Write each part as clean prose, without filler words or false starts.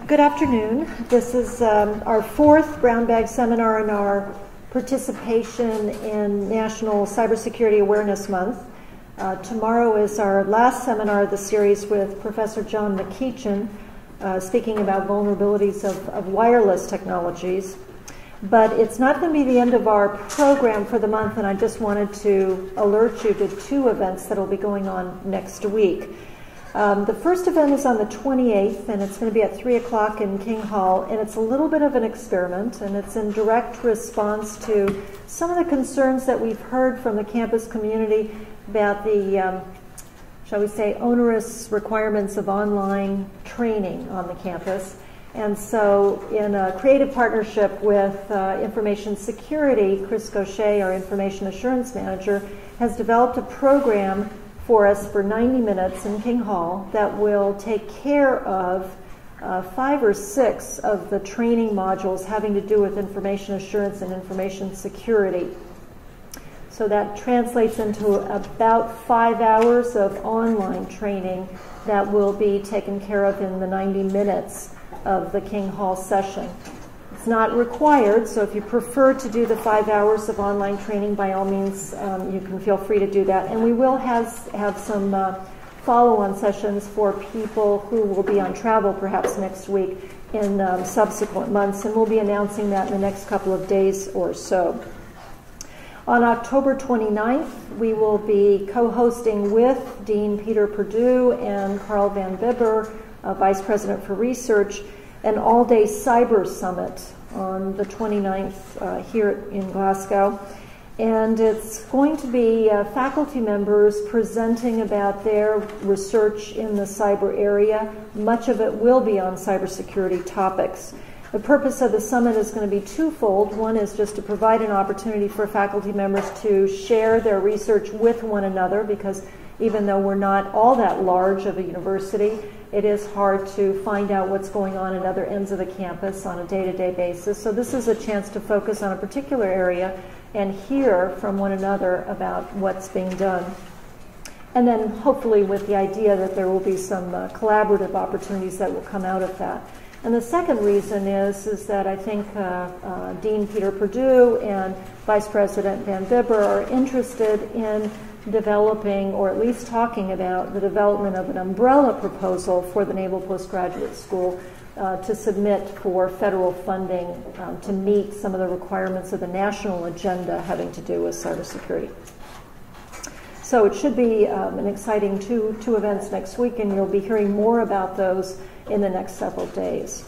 Good afternoon. This is our fourth brown bag seminar in our participation in National Cybersecurity Awareness Month. Tomorrow is our last seminar of the series with Professor John McEachin, speaking about vulnerabilities of wireless technologies. But it's not going to be the end of our program for the month, and I just wanted to alert you to two events that will be going on next week. The first event is on the 28th, and it's going to be at 3 o'clock in King Hall, and it's a little bit of an experiment, and it's in direct response to some of the concerns that we've heard from the campus community about the, shall we say, onerous requirements of online training on the campus. And so in a creative partnership with Information Security, Chris Gaucher, our Information Assurance Manager, has developed a program for us for 90 minutes in King Hall that will take care of 5 or 6 of the training modules having to do with information assurance and information security. So that translates into about 5 hours of online training that will be taken care of in the 90 minutes of the King Hall session. It's not required, so if you prefer to do the 5 hours of online training, by all means, you can feel free to do that. And we will have some follow-on sessions for people who will be on travel perhaps next week in subsequent months, and we'll be announcing that in the next couple of days or so. On October 29th, we will be co-hosting with Dean Peter Perdue and Carl Van Bibber, Vice President for Research, an all-day cyber summit on the 29th here in Glasgow. And it's going to be faculty members presenting about their research in the cyber area. Much of it will be on cybersecurity topics. The purpose of the summit is going to be twofold. One is just to provide an opportunity for faculty members to share their research with one another, because even though we're not all that large of a university, it is hard to find out what's going on at other ends of the campus on a day-to-day basis. So this is a chance to focus on a particular area and hear from one another about what's being done. And then hopefully with the idea that there will be some collaborative opportunities that will come out of that. And the second reason is that I think Dean Peter Perdue and Vice President Van Bibber are interested in developing, or at least talking about, the development of an umbrella proposal for the Naval Postgraduate School to submit for federal funding to meet some of the requirements of the national agenda having to do with cybersecurity. So it should be an exciting two events next week, and you'll be hearing more about those in the next several days.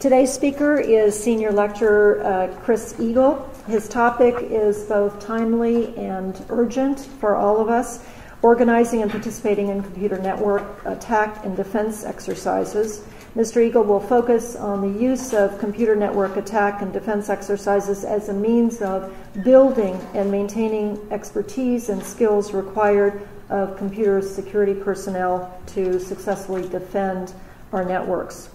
Today's speaker is Senior Lecturer Chris Eagle. His topic is both timely and urgent for all of us: organizing and participating in computer network attack and defense exercises. Mr. Eagle will focus on the use of computer network attack and defense exercises as a means of building and maintaining expertise and skills required of computer security personnel to successfully defend our networks.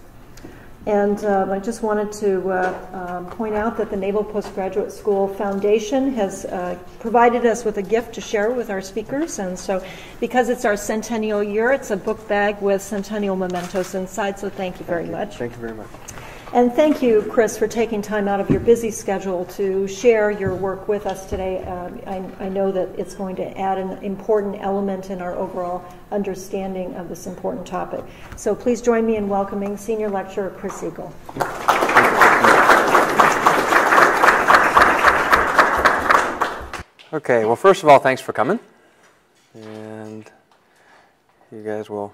And I just wanted to point out that the Naval Postgraduate School Foundation has provided us with a gift to share with our speakers. And so because it's our centennial year, it's a book bag with centennial mementos inside. So thank you very much. Thank you very much. And thank you, Chris, for taking time out of your busy schedule to share your work with us today. I know that it's going to add an important element in our overall understanding of this important topic. So please join me in welcoming Senior Lecturer Chris Eagle. Okay, well, first of all, thanks for coming. And you guys will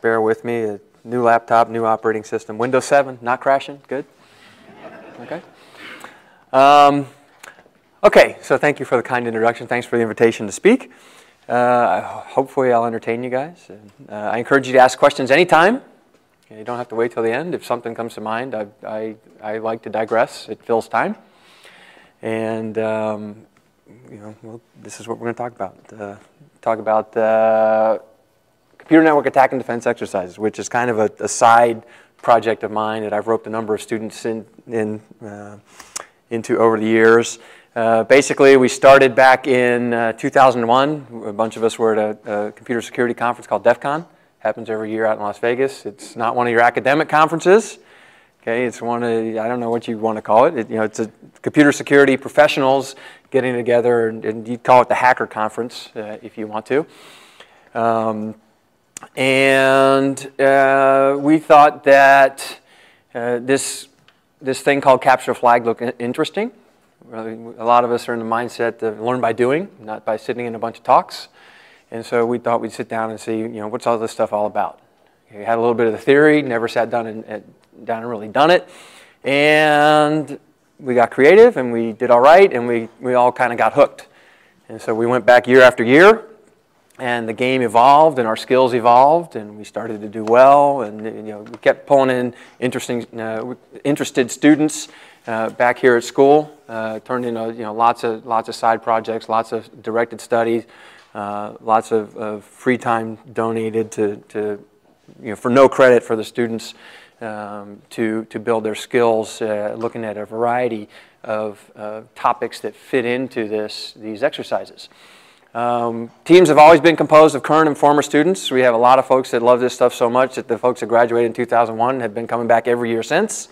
bear with me. New laptop, new operating system. Windows 7, not crashing? Good? Okay. Okay, so thank you for the kind introduction. Thanks for the invitation to speak. Hopefully I'll entertain you guys. I encourage you to ask questions anytime. You don't have to wait till the end. If something comes to mind, I like to digress. It fills time. And you know, well, this is what we're going to talk about. Computer network attack and defense exercises, which is kind of a side project of mine that I've roped a number of students into over the years. Basically, we started back in 2001. A bunch of us were at a computer security conference called Defcon, Happens every year out in Las Vegas. It's not one of your academic conferences. Okay, it's one of, I don't know what you want to call it. It's a computer security professionals getting together, and you'd call it the Hacker Conference if you want to. We thought that this thing called Capture the Flag looked interesting. A lot of us are in the mindset of learn by doing, not by sitting in a bunch of talks. And so we thought we'd sit down and see, what's all this stuff all about. We had a little bit of the theory, never sat down and really done it. And we got creative, and we did all right, and we all kind of got hooked. And so we went back year after year, and the game evolved, and our skills evolved, and we started to do well, and we kept pulling in interested students back here at school. Turned into lots of side projects, lots of directed studies, lots of free time donated to for no credit for the students to build their skills, looking at a variety of topics that fit into these exercises. Teams have always been composed of current and former students. We have a lot of folks that love this stuff so much that the folks that graduated in 2001 have been coming back every year since.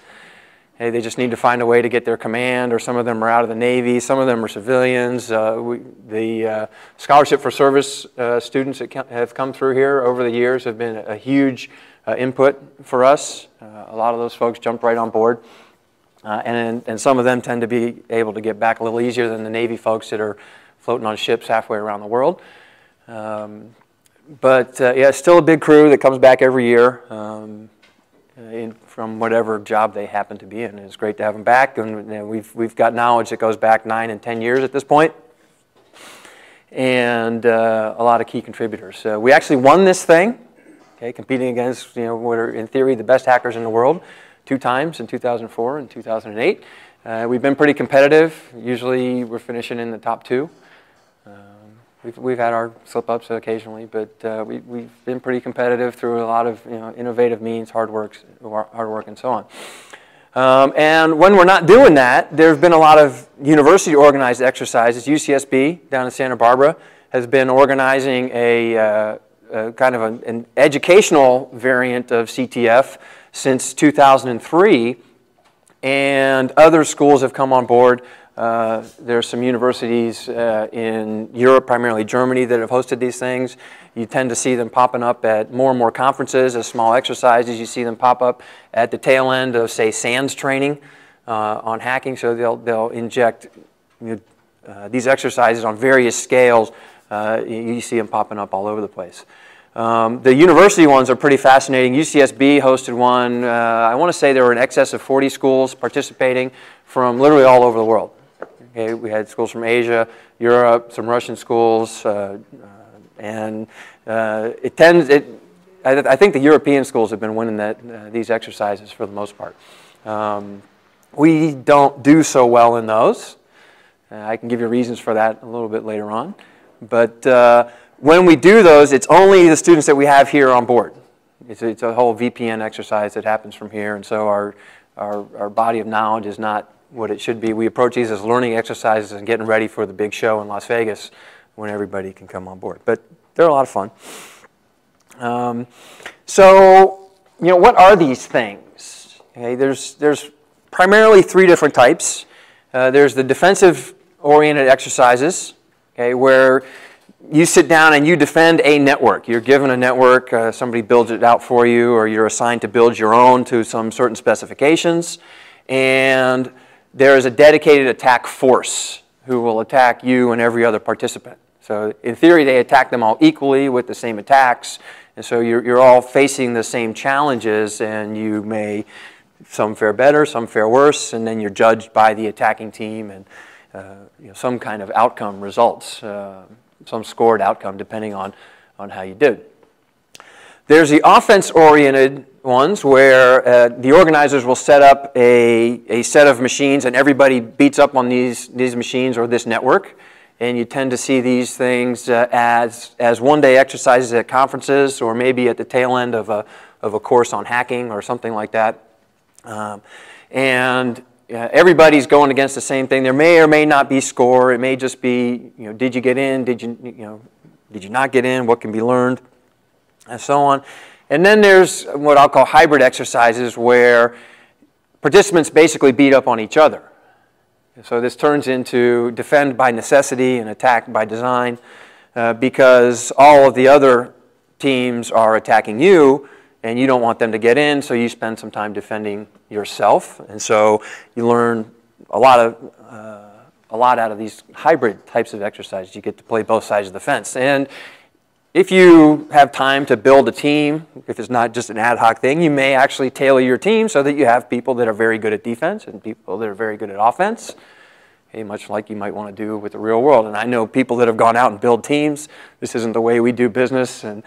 Hey, they just need to find a way to get their command, or some of them are out of the Navy, some of them are civilians. The Scholarship for Service students that have come through here over the years have been a huge input for us. A lot of those folks jumped right on board. And some of them tend to be able to get back a little easier than the Navy folks that are floating on ships halfway around the world. Yeah, it's still a big crew that comes back every year from whatever job they happen to be in. It's great to have them back, and we've got knowledge that goes back 9 and 10 years at this point, and a lot of key contributors. We actually won this thing, competing against what are in theory the best hackers in the world 2 times, in 2004 and 2008. We've been pretty competitive. Usually we're finishing in the top 2. We've had our slip-ups occasionally, but we've been pretty competitive through a lot of innovative means, hard work, and so on. And when we're not doing that, there have been a lot of university-organized exercises. UCSB down in Santa Barbara has been organizing a kind of an educational variant of CTF since 2003, and other schools have come on board. There's some universities in Europe, primarily Germany, that have hosted these things. You tend to see them popping up at more and more conferences as small exercises. You see them pop up at the tail end of, say, SANS training on hacking. So they'll inject these exercises on various scales. You see them popping up all over the place. The university ones are pretty fascinating. UCSB hosted one. I want to say there were in excess of 40 schools participating from literally all over the world. Okay, we had schools from Asia, Europe, some Russian schools, and I think the European schools have been winning these exercises for the most part. We don't do so well in those. I can give you reasons for that a little bit later on. But when we do those, it's only the students that we have here on board. It's a whole VPN exercise that happens from here, and so our body of knowledge is not what it should be. We approach these as learning exercises and getting ready for the big show in Las Vegas when everybody can come on board. But they're a lot of fun. So, what are these things? Okay, there's primarily 3 different types. There's the defensive-oriented exercises, okay, where you sit down and you defend a network. You're given a network, somebody builds it out for you, or you're assigned to build your own to some certain specifications, and there is a dedicated attack force who will attack you and every other participant. So in theory, they attack them all equally with the same attacks, and so you're all facing the same challenges, and some fare better, some fare worse, and then you're judged by the attacking team, and some kind of outcome results, some scored outcome depending on how you did. There's the offense-oriented ones where the organizers will set up a set of machines, and everybody beats up on these machines or this network. And you tend to see these things as one-day exercises at conferences, or maybe at the tail end of a course on hacking or something like that. Everybody's going against the same thing. There may or may not be score. It may just be, did you get in? Did you not get in? What can be learned? and so on. And then there's what I'll call hybrid exercises, where participants basically beat up on each other. So this turns into defend by necessity and attack by design, because all of the other teams are attacking you, and you don't want them to get in, so you spend some time defending yourself. And so you learn a lot out of these hybrid types of exercises. You get to play both sides of the fence. And if you have time to build a team, if it's not just an ad hoc thing, you may actually tailor your team so that you have people that are very good at defense and people that are very good at offense, okay, much like you might want to do with the real world. And I know people that have gone out and built teams. This isn't the way we do business, and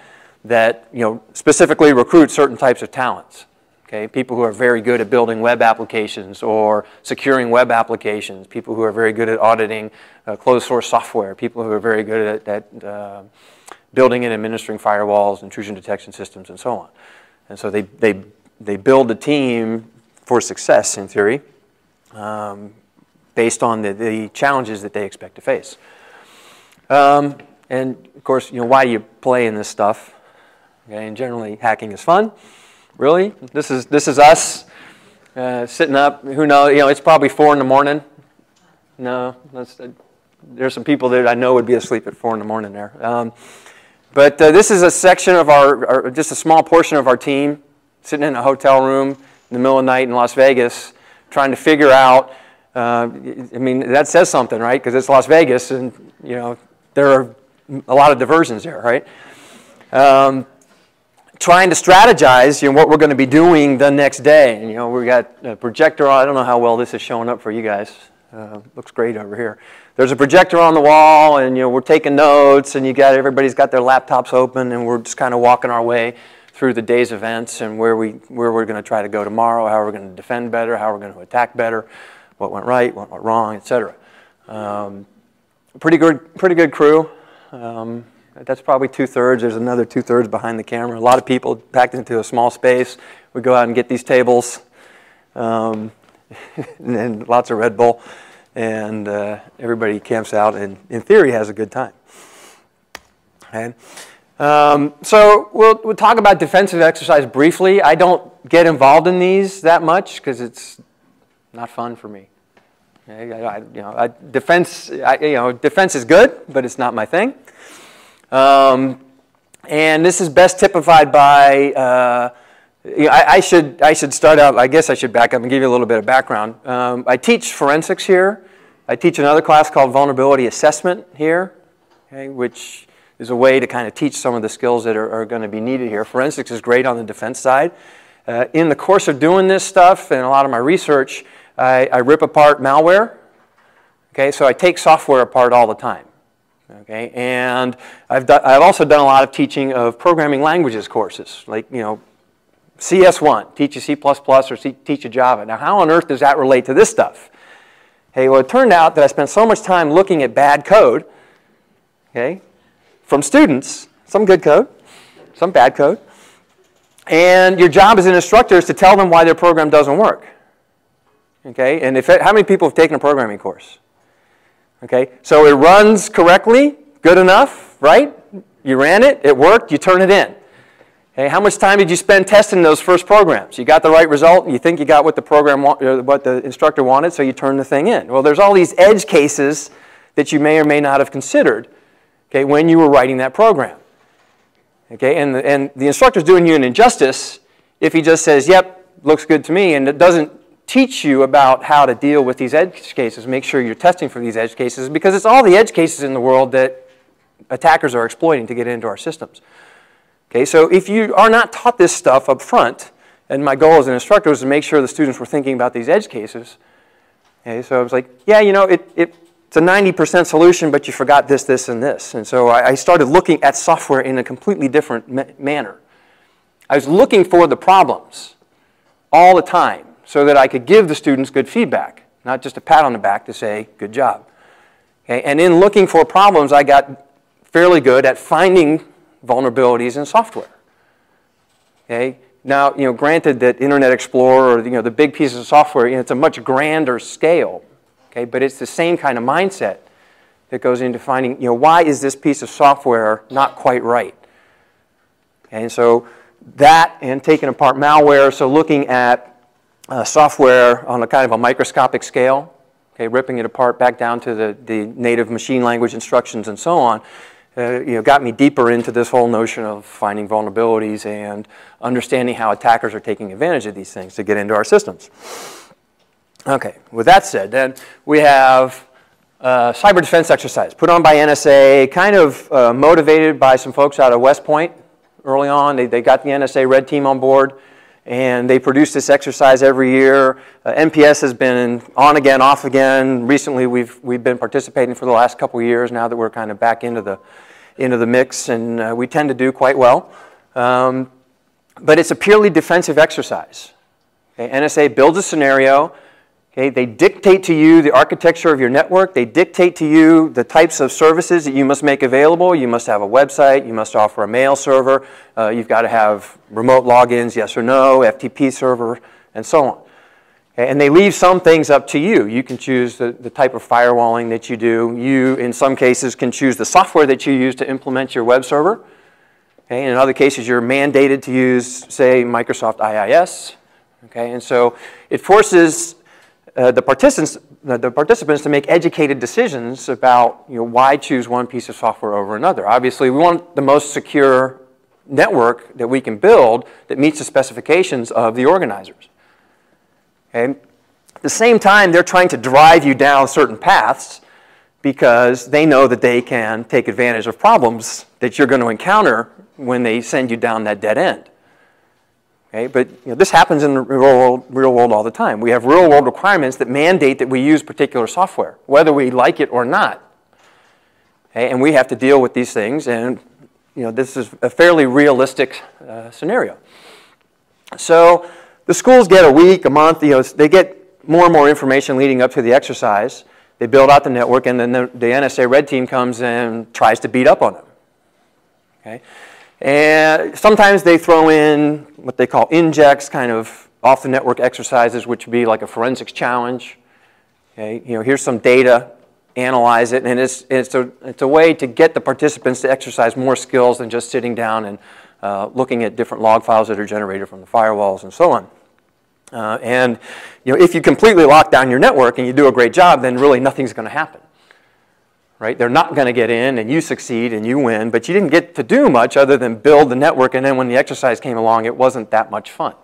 that specifically recruit certain types of talents. Okay, people who are very good at building web applications or securing web applications, people who are very good at auditing closed source software, people who are very good at building and administering firewalls, intrusion detection systems, and so on. And so they build a team for success, in theory, based on the challenges that they expect to face. And of course, why do you play in this stuff? Okay, and generally, hacking is fun. Really, this is us sitting up. Who knows? It's probably 4 in the morning. No, there's some people that I know would be asleep at 4 in the morning there. But this is a section of just a small portion of our team sitting in a hotel room in the middle of the night in Las Vegas, trying to figure out. I mean, that says something, right? Because it's Las Vegas, and there are a lot of diversions there, right? Trying to strategize, what we're going to be doing the next day. And, we got a projector on. I don't know how well this is showing up for you guys. Looks great over here. There's a projector on the wall, and we're taking notes, and everybody's got their laptops open, and we're just kind of walking our way through the day's events and where we're going to try to go tomorrow, how we're going to defend better, how we're going to attack better, what went right, what went wrong, etc. Pretty good crew. That's probably 2/3. There's another 2/3 behind the camera. A lot of people packed into a small space. We go out and get these tables, and lots of Red Bull, and everybody camps out and, in theory, has a good time. Okay. So we'll talk about defensive exercise briefly. I don't get involved in these that much because it's not fun for me. Okay. Defense is good, but it's not my thing. And this is best typified by, I should start out, I guess I should back up and give you a little bit of background. I teach forensics here. I teach another class called vulnerability assessment here, okay, which is a way to kind of teach some of the skills that are going to be needed here. Forensics is great on the defense side. In the course of doing this stuff and a lot of my research, I rip apart malware. Okay, so I take software apart all the time. Okay, and I've also done a lot of teaching of programming languages courses, like CS1, teach you C++ or teach you Java. Now, how on earth does that relate to this stuff? Hey, well, it turned out that I spent so much time looking at bad code, okay, from students, some good code, some bad code, and your job as an instructor is to tell them why their program doesn't work. Okay, and how many people have taken a programming course? Okay, so it runs correctly, good enough, right? You ran it, it worked, you turn it in. Okay, how much time did you spend testing those first programs? You got the right result, you think you got what the instructor wanted, so you turn the thing in. Well, there's all these edge cases that you may or may not have considered, okay, when you were writing that program. Okay, and the instructor's doing you an injustice if he just says, yep, looks good to me, and it doesn't teach you about how to deal with these edge cases, make sure you're testing for these edge cases, because it's all the edge cases in the world that attackers are exploiting to get into our systems. Okay, so if you are not taught this stuff up front, and my goal as an instructor was to make sure the students were thinking about these edge cases, okay, so I was like, yeah, it's a 90% solution, but you forgot this, this, and this. And so I started looking at software in a completely different manner. I was looking for the problems all the time, so that I could give the students good feedback, not just a pat on the back to say, good job. Okay? And in looking for problems, I got fairly good at finding vulnerabilities in software. Okay? Now, granted that Internet Explorer or the big pieces of software, it's a much grander scale. Okay? But it's the same kind of mindset that goes into finding, why is this piece of software not quite right? And so that and taking apart malware, so looking at software on a kind of a microscopic scale, okay, ripping it apart back down to the native machine language instructions and so on, got me deeper into this whole notion of finding vulnerabilities and understanding how attackers are taking advantage of these things to get into our systems. Okay, with that said, then we have cyber defense exercise put on by NSA, kind of motivated by some folks out of West Point early on. They got the NSA Red Team on board, and they produce this exercise every year. NPS has been on again, off again. Recently, we've been participating for the last couple of years now that we're kind of back into the mix, and we tend to do quite well. But it's a purely defensive exercise. Okay? NSA builds a scenario. Okay? They dictate to you the architecture of your network. They dictate to you the types of services that you must make available. You must have a website. You must offer a mail server. You've got to have remote logins, yes or no, FTP server, and so on. Okay? And they leave some things up to you. You can choose the type of firewalling that you do. You, in some cases, can choose the software that you use to implement your web server. Okay? And in other cases, you're mandated to use, say, Microsoft IIS. Okay? And so it forces the participants to make educated decisions about why choose one piece of software over another. Obviously, we want the most secure network that we can build that meets the specifications of the organizers. Okay? At the same time, they're trying to drive you down certain paths because they know that they can take advantage of problems that you're going to encounter when they send you down that dead end. Okay? But this happens in the real world all the time. We have real-world requirements that mandate that we use particular software, whether we like it or not. Okay? And we have to deal with these things, and this is a fairly realistic scenario. So the schools get a week, a month. They get more and more information leading up to the exercise. They build out the network, and then the NSA Red Team comes and tries to beat up on them. Okay? And sometimes they throw in what they call injects, kind of off-the-network exercises, which would be like a forensics challenge. Okay? Here's some data, analyze it, and it's a way to get the participants to exercise more skills than just sitting down and looking at different log files that are generated from the firewalls and so on. And if you completely lock down your network and you do a great job, then really nothing's going to happen. Right? They're not going to get in, and you succeed, and you win, but you didn't get to do much other than build the network, and then when the exercise came along, it wasn't that much fun.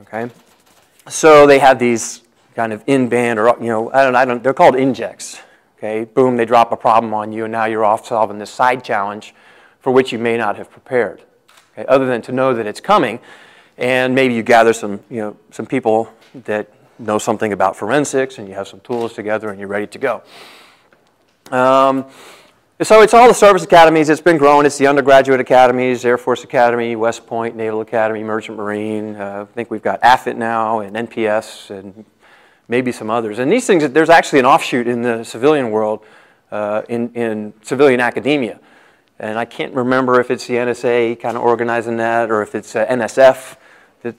Okay? So they have these kind of in-band, or they're called injects. Okay? Boom, they drop a problem on you, and now you're off solving this side challenge for which you may not have prepared. Okay? Other than to know that it's coming, and maybe you gather some people that know something about forensics, and you have some tools together, and you're ready to go. So it's all the service academies. It's been growing. It's the undergraduate academies, Air Force Academy, West Point, Naval Academy, Merchant Marine. I think we've got AFIT now and NPS and maybe some others. And these things, there's actually an offshoot in the civilian world, in civilian academia. And I can't remember if it's the NSA kind of organizing that or if it's NSF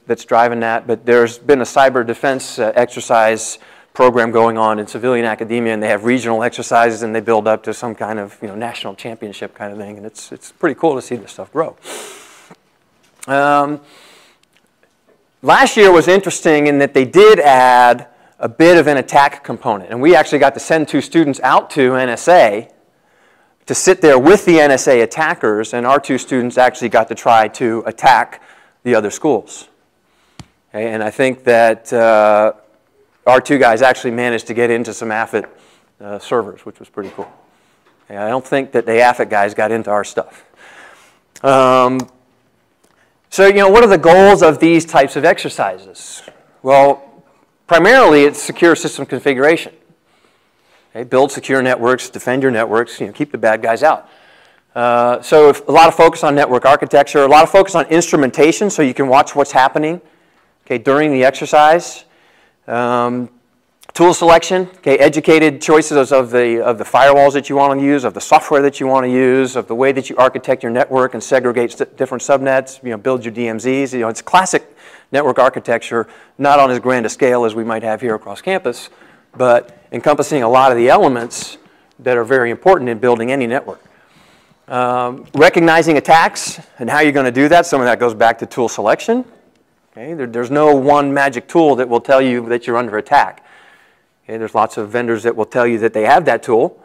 that's driving that. But there's been a cyber defense exercise program going on in civilian academia, and they have regional exercises, and they build up to some kind of national championship kind of thing, and it's pretty cool to see this stuff grow. Last year was interesting in that they did add a bit of an attack component, and we actually got to send 2 students out to NSA to sit there with the NSA attackers, and our 2 students actually got to try to attack the other schools. Okay, and I think that our 2 guys actually managed to get into some AFIT servers, which was pretty cool. Okay, I don't think that the AFIT guys got into our stuff. So, what are the goals of these types of exercises? Well, primarily it's secure system configuration. Okay, build secure networks, defend your networks, keep the bad guys out. So a lot of focus on network architecture, a lot of focus on instrumentation so you can watch what's happening during the exercise. Tool selection, educated choices of the firewalls that you want to use, of the software that you want to use, of the way that you architect your network and segregate different subnets, build your DMZs. It's classic network architecture, not on as grand a scale as we might have here across campus, but encompassing a lot of the elements that are very important in building any network. Recognizing attacks and how you're going to do that, some of that goes back to tool selection. Okay? There's no one magic tool that will tell you that you're under attack. Okay? There's lots of vendors that will tell you that they have that tool,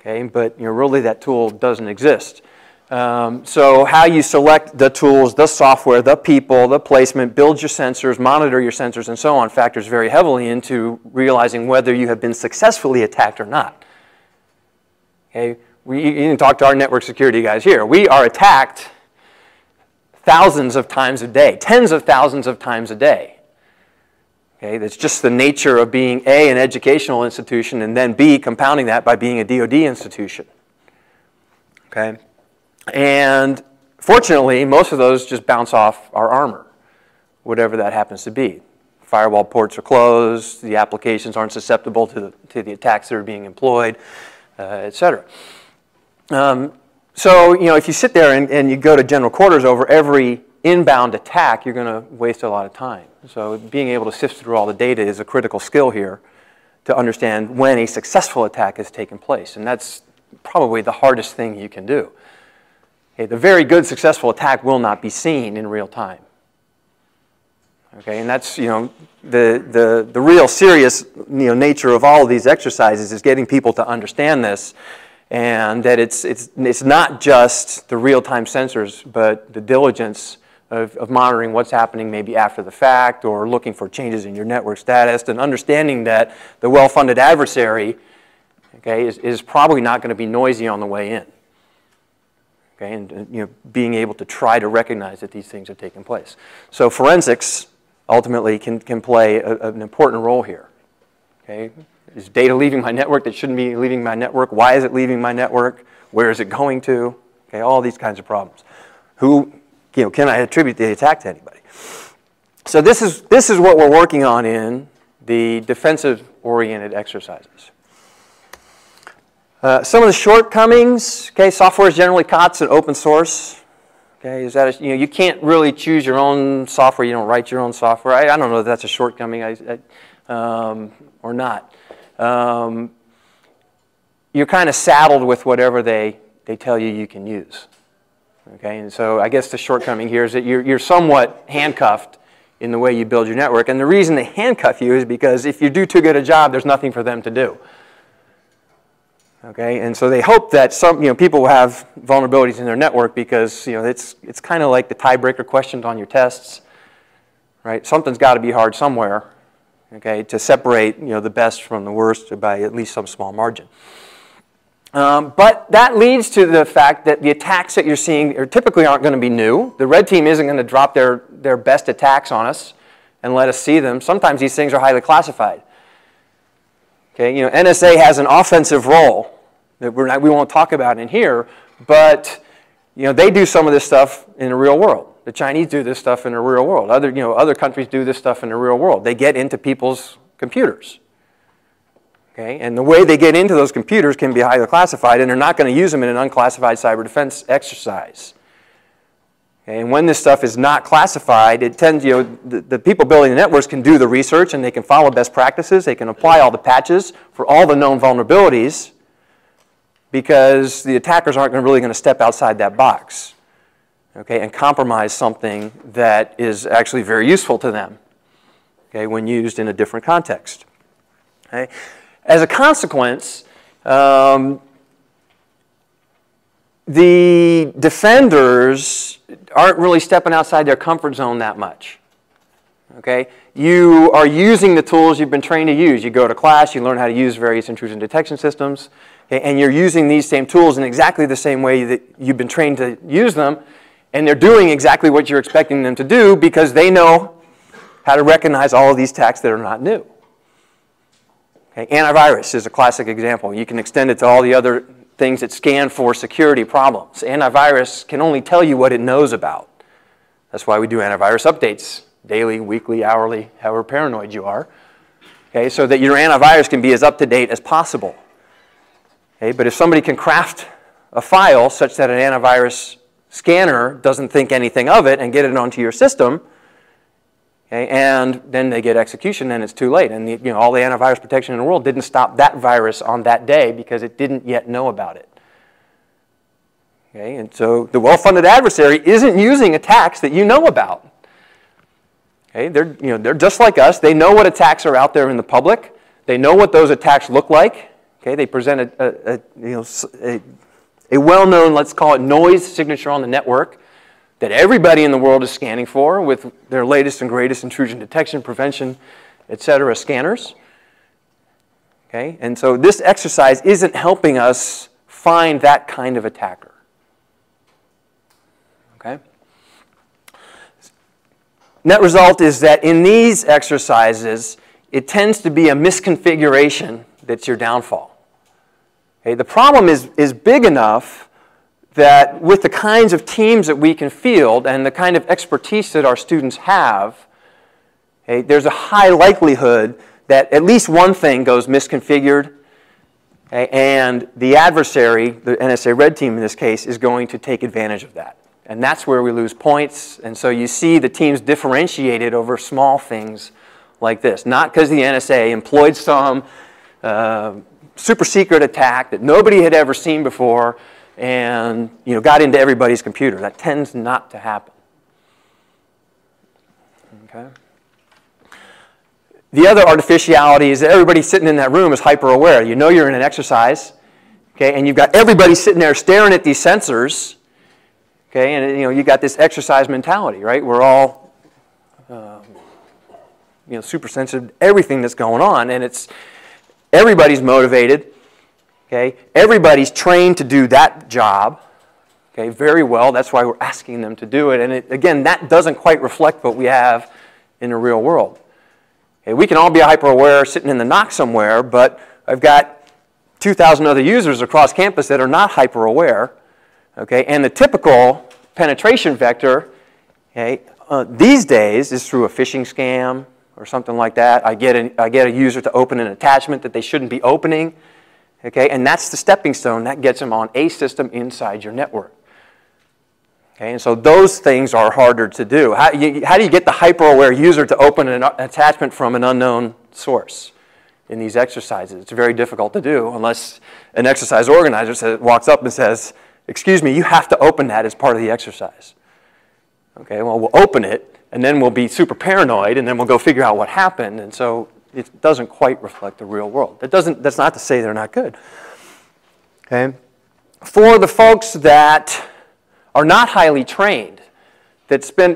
okay? But really that tool doesn't exist. So how you select the tools, the software, the people, the placement, build your sensors, monitor your sensors, and so on factors very heavily into realizing whether you have been successfully attacked or not. Okay? You can talk to our network security guys here. We are attacked thousands of times a day, tens of thousands of times a day. Okay? That's just the nature of being A, an educational institution, and then B, compounding that by being a DoD institution. Okay? And fortunately, most of those just bounce off our armor, whatever that happens to be. Firewall ports are closed, the applications aren't susceptible to the attacks that are being employed, et cetera. So, if you sit there and you go to general quarters over every inbound attack, you're going to waste a lot of time. So being able to sift through all the data is a critical skill here to understand when a successful attack has taken place. And that's probably the hardest thing you can do. Okay, the very good successful attack will not be seen in real time. Okay, and that's, the real serious, nature of all of these exercises is getting people to understand this, and that it's not just the real-time sensors, but the diligence of monitoring what's happening maybe after the fact, or looking for changes in your network status, and understanding that the well-funded adversary, okay, is probably not going to be noisy on the way in. Okay, and being able to try to recognize that these things have taken place. So forensics ultimately can play an important role here. Okay, is data leaving my network that shouldn't be leaving my network? Why is it leaving my network? Where is it going to? Okay, all these kinds of problems. Who, can I attribute the attack to anybody? So this is what we're working on in the defensive-oriented exercises. Some of the shortcomings, okay, software is generally COTS and open source. Okay, is that you can't really choose your own software. You don't write your own software. I don't know if that's a shortcoming or not. You're kind of saddled with whatever they tell you can use. Okay, and so I guess the shortcoming here is that you're somewhat handcuffed in the way you build your network. And the reason they handcuff you is because if you do too good a job, there's nothing for them to do. Okay, and so they hope that some people will have vulnerabilities in their network because it's kind of like the tiebreaker questions on your tests, right? Something's got to be hard somewhere, okay, to separate the best from the worst by at least some small margin. But that leads to the fact that the attacks that you're seeing typically aren't going to be new. The red team isn't going to drop their best attacks on us and let us see them. Sometimes these things are highly classified. Okay, NSA has an offensive role that we won't talk about in here, but they do some of this stuff in the real world. The Chinese do this stuff in the real world. Other countries do this stuff in the real world. They get into people's computers. Okay, and the way they get into those computers can be highly classified, and they're not going to use them in an unclassified cyber defense exercise. Okay, and when this stuff is not classified, it tends, the people building the networks can do the research and they can follow best practices. They can apply all the patches for all the known vulnerabilities because the attackers aren't really going to step outside that box, okay, and compromise something that is actually very useful to them, okay, when used in a different context. Okay. As a consequence, the defenders aren't really stepping outside their comfort zone that much. Okay? You are using the tools you've been trained to use. You go to class, you learn how to use various intrusion detection systems, okay, and you're using these same tools in exactly the same way that you've been trained to use them, and they're doing exactly what you're expecting them to do because they know how to recognize all of these attacks that are not new. Okay, antivirus is a classic example. You can extend it to all the other things that scan for security problems. Antivirus can only tell you what it knows about. That's why we do antivirus updates daily, weekly, hourly, however paranoid you are. Okay, so that your antivirus can be as up-to-date as possible. Okay, but if somebody can craft a file such that an antivirus scanner doesn't think anything of it and get it onto your system, okay, and then they get execution, then it's too late. And all the antivirus protection in the world didn't stop that virus on that day because it didn't yet know about it. Okay, and so the well-funded adversary isn't using attacks that you know about. Okay, they're just like us. They know what attacks are out there in the public. They know what those attacks look like. Okay, they present a well-known, let's call it noise signature on the network that everybody in the world is scanning for with their latest and greatest intrusion detection, prevention, etc. scanners. Okay, and so this exercise isn't helping us find that kind of attacker. Okay. Net result is that in these exercises, it tends to be a misconfiguration that's your downfall. Okay, the problem is big enough that with the kinds of teams that we can field and the kind of expertise that our students have, okay, there's a high likelihood that at least one thing goes misconfigured, okay, and the adversary, the NSA Red Team in this case, is going to take advantage of that. And that's where we lose points. And so you see the teams differentiated over small things like this. Not because the NSA employed some super secret attack that nobody had ever seen before and got into everybody's computer. That tends not to happen. Okay. The other artificiality is that everybody sitting in that room is hyper-aware. You know you're in an exercise, okay, and you've got everybody sitting there staring at these sensors. Okay, and you got this exercise mentality, right? We're all, super sensitive to everything that's going on, and everybody's motivated. Okay, everybody's trained to do that job. Okay, very well. That's why we're asking them to do it. And again, that doesn't quite reflect what we have in the real world. Okay, we can all be hyper-aware sitting in the NOC somewhere, but I've got 2,000 other users across campus that are not hyper-aware. Okay, and the typical penetration vector, okay, these days is through a phishing scam or something like that. I get a user to open an attachment that they shouldn't be opening. Okay, and that's the stepping stone that gets them on a system inside your network. Okay, and so those things are harder to do. How do you get the hyper-aware user to open an attachment from an unknown source in these exercises? It's very difficult to do unless an exercise organizer walks up and says, "Excuse me, you have to open that as part of the exercise." Okay, well, we'll open it, and then we'll be super paranoid, and then we'll go figure out what happened. And so it doesn't quite reflect the real world. That's not to say they're not good. Okay, for the folks that are not highly trained, that spend,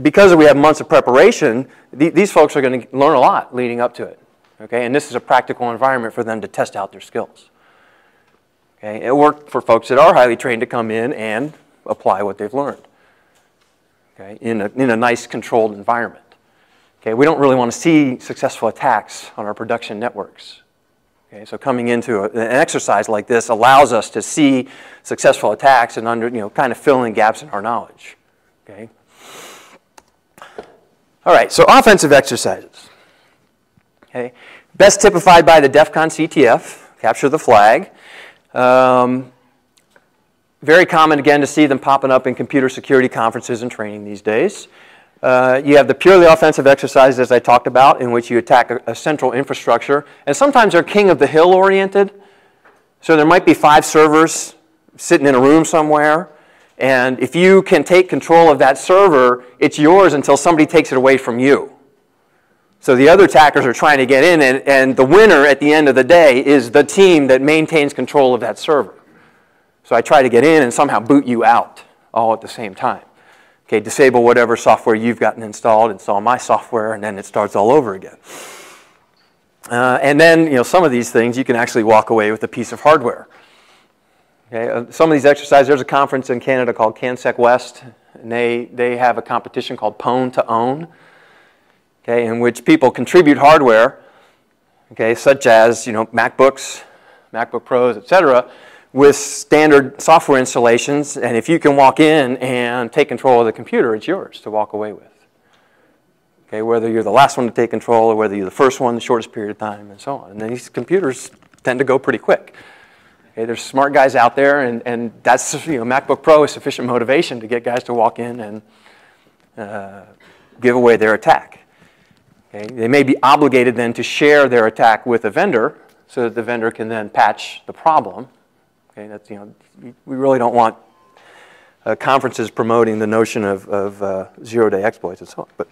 because we have months of preparation, these folks are going to learn a lot leading up to it. Okay, and this is a practical environment for them to test out their skills. Okay, it worked for folks that are highly trained to come in and apply what they've learned. Okay, in a nice controlled environment. Okay, we don't really want to see successful attacks on our production networks. Okay, so coming into an exercise like this allows us to see successful attacks and kind of fill in gaps in our knowledge. Okay. All right, so offensive exercises. Okay, best typified by the Defcon CTF, capture the flag. Very common, again, to see them popping up in computer security conferences and training these days. You have the purely offensive exercises, as I talked about, in which you attack a central infrastructure. And sometimes they're king of the hill oriented. So there might be 5 servers sitting in a room somewhere. And if you can take control of that server, it's yours until somebody takes it away from you. So the other attackers are trying to get in, and the winner at the end of the day is the team that maintains control of that server. So I try to get in and somehow boot you out all at the same time. Okay, disable whatever software you've gotten installed, install my software, and then it starts all over again. And then, some of these things you can actually walk away with a piece of hardware. Okay, some of these exercises, there's a conference in Canada called CanSec West, and they have a competition called Pwn to Own, okay, in which people contribute hardware, okay, such as MacBooks, MacBook Pros, etc., with standard software installations, and if you can walk in and take control of the computer, it's yours to walk away with. Okay, whether you're the last one to take control or whether you're the first one, the shortest period of time, and so on. And these computers tend to go pretty quick. Okay, there's smart guys out there, and that's, MacBook Pro is sufficient motivation to get guys to walk in and give away their attack. Okay, they may be obligated then to share their attack with a vendor so that the vendor can then patch the problem. Okay, that's, we really don't want conferences promoting the notion of zero-day exploits and so on. But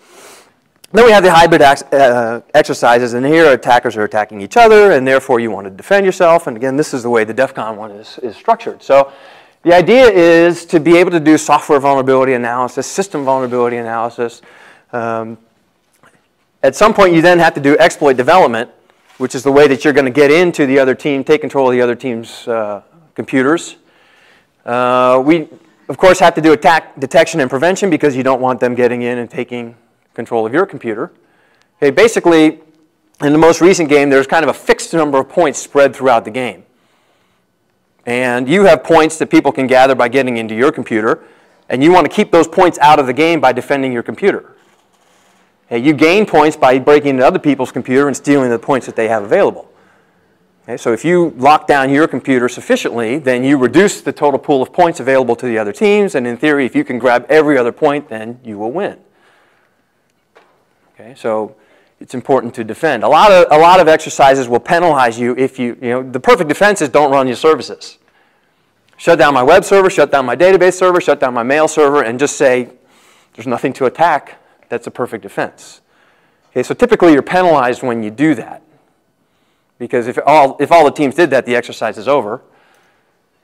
then we have the hybrid exercises, and here attackers are attacking each other, and therefore you want to defend yourself. And again, this is the way the Defcon one is structured. So the idea is to be able to do software vulnerability analysis, system vulnerability analysis. At some point, you then have to do exploit development, which is the way that you're going to get into the other team, take control of the other team's computers. We, of course, have to do attack detection and prevention because you don't want them getting in and taking control of your computer. Okay, basically, in the most recent game, there's kind of a fixed number of points spread throughout the game. And you have points that people can gather by getting into your computer, and you want to keep those points out of the game by defending your computer. Okay, you gain points by breaking into other people's computer and stealing the points that they have available. Okay, so if you lock down your computer sufficiently, then you reduce the total pool of points available to the other teams, and in theory, if you can grab every other point, then you will win. Okay, so it's important to defend. A lot of exercises will penalize you if the perfect defense is don't run your services. Shut down my web server, shut down my database server, shut down my mail server, and just say there's nothing to attack. That's a perfect defense. Okay, so typically you're penalized when you do that. Because if all the teams did that, the exercise is over.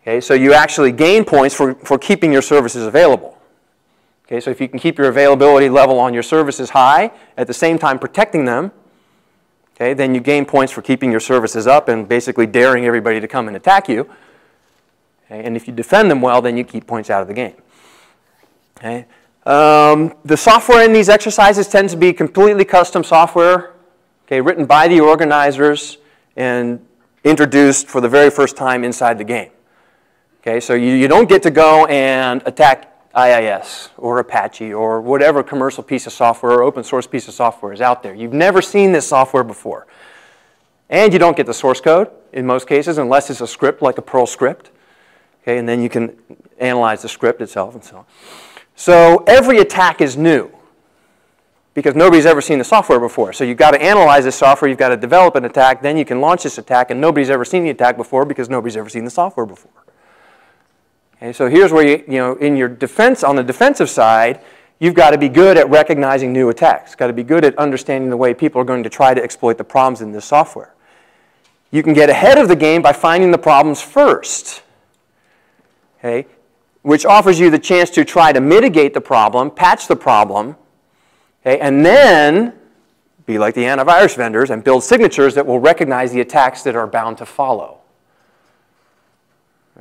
Okay, so you actually gain points for keeping your services available. Okay, so if you can keep your availability level on your services high, at the same time protecting them, okay, then you gain points for keeping your services up and basically daring everybody to come and attack you. Okay, and if you defend them well, then you keep points out of the game. Okay. The software in these exercises tends to be completely custom software, okay, written by the organizers and introduced for the very first time inside the game. Okay, so you don't get to go and attack IIS or Apache or whatever commercial piece of software or open source piece of software is out there. You've never seen this software before. And you don't get the source code in most cases unless it's a script like a Perl script. Okay, and then you can analyze the script itself and so on. So every attack is new because nobody's ever seen the software before. So you've got to analyze this software, you've got to develop an attack, then you can launch this attack, and nobody's ever seen the attack before because nobody's ever seen the software before. Okay, so here's where in your defense, on the defensive side, you've got to be good at recognizing new attacks. Got to be good at understanding the way people are going to try to exploit the problems in this software. You can get ahead of the game by finding the problems first, okay, which offers you the chance to try to mitigate the problem, patch the problem, okay, and then be like the antivirus vendors and build signatures that will recognize the attacks that are bound to follow.